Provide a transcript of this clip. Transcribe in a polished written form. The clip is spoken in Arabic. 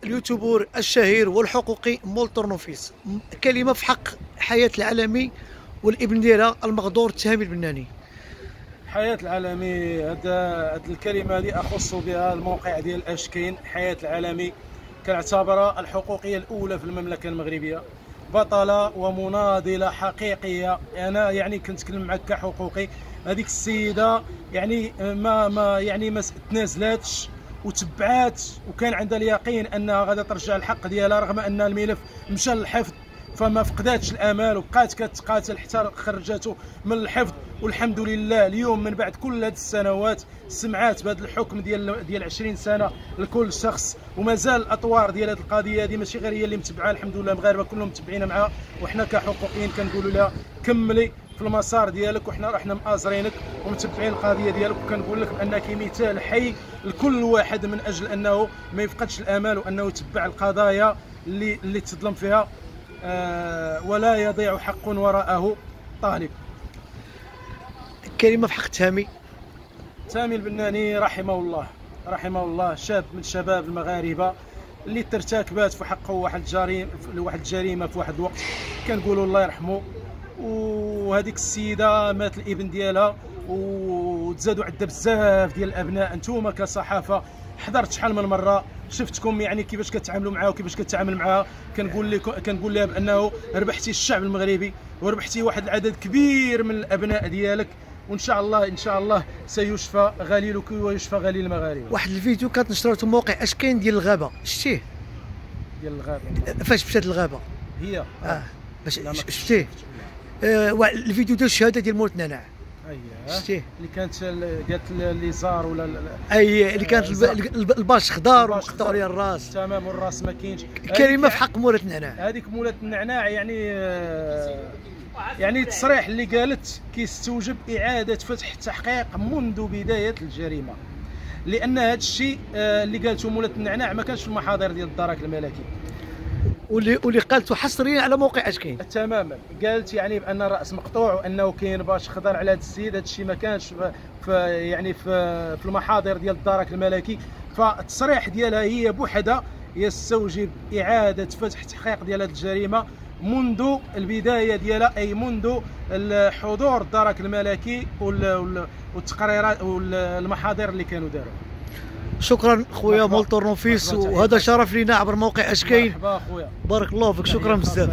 اليوتيوبر الشهير والحقوقي مولتور نوفيس، كلمة في حق حياة العالمي والابن ديالها المغدور تامر البناني. حياة العالمي، هاد الكلمة اللي أخص بها الموقع ديال أشكين. حياة العالمي كنعتبرها الحقوقية الأولى في المملكة المغربية، بطلة ومناضلة حقيقية. أنا يعني كنتكلم معك كحقوقي. هذيك السيدة يعني ما تنازلاتش وتبعات، وكان عندها اليقين انها غادا ترجع الحق ديالها رغم ان الملف مشى للحفظ، فما فقداتش الامال وبقات كتقاتل حتى خرجته من الحفظ. والحمد لله اليوم من بعد كل هذه السنوات سمعات بهذا الحكم ديال 20 سنه لكل شخص، ومازال الاطوار ديال هذه القضيه هذه ماشي غير هي اللي متبعه، الحمد لله المغاربه كلهم متبعين معها، وحنا كحقوقيين كنقولوا لها كملي في المسار ديالك، وحنا مآزرينك ومتبعين القضيه ديالك، وكنقول لك بانك مثال حي لكل واحد من اجل انه ما يفقدش الامال وانه يتبع القضايا اللي تظلم فيها، ولا يضيع حق وراءه طالب. كلمة في حق تامر البناني رحمه الله، شاب من شباب المغاربه اللي ترتكبات في حقه واحد الجريمه في واحد الوقت، كنقولوا الله يرحمه. وهذيك السيده مات الابن ديالها، وتزادوا عندها بزاف ديال الابناء. انتوما كصحافه حضرت شحال من مره، شفتكم يعني كيفاش كتعاملوا معها وكيفاش كتعامل معها. كنقول لها بانه ربحتي الشعب المغربي وربحتي واحد العدد كبير من الابناء ديالك، وان شاء الله سيشفى غليلك ويشفى غليل المغاربه. واحد الفيديو كانت نشرته موقع اشكين ديال الغابه، شتيه؟ ديال الغابه فاش مشات للغابه هي باش شفتيه؟ الفيديو ديال الشهاده ديال مولات النعناع، شتيه؟ اللي كانت قالت لي زار ولا اللي كانت الباش خضار ومقطعوا عليها الراس. تمام، والراس ما كاينش. كلمه في حق مولات النعناع. هذيك مولات النعناع يعني التصريح اللي قالت كيستوجب اعاده فتح التحقيق منذ بدايه الجريمه، لان هذا الشيء اللي قالته مولات النعناع ما كانش في المحاضر ديال الدرك الملكي، واللي قالته حصريا على موقع اشكين. تماما، قالت يعني بان الراس مقطوع وانه كاين باش خضر على هذا السيد. هذا الشيء ما كانش في المحاضر ديال الدرك الملكي، فالتصريح ديالها هي بوحدها يستوجب اعاده فتح التحقيق ديال هذه الجريمه منذ البدايه ديالها، اي منذ حضور الدرك الملكي والتقريرات والمحاضر اللي كانوا داروها. شكرا خويا مولتور نوفيس، وهذا شرف لينا عبر موقع اشكين. مرحبا خويا، بارك الله فيك، شكرا بزاف.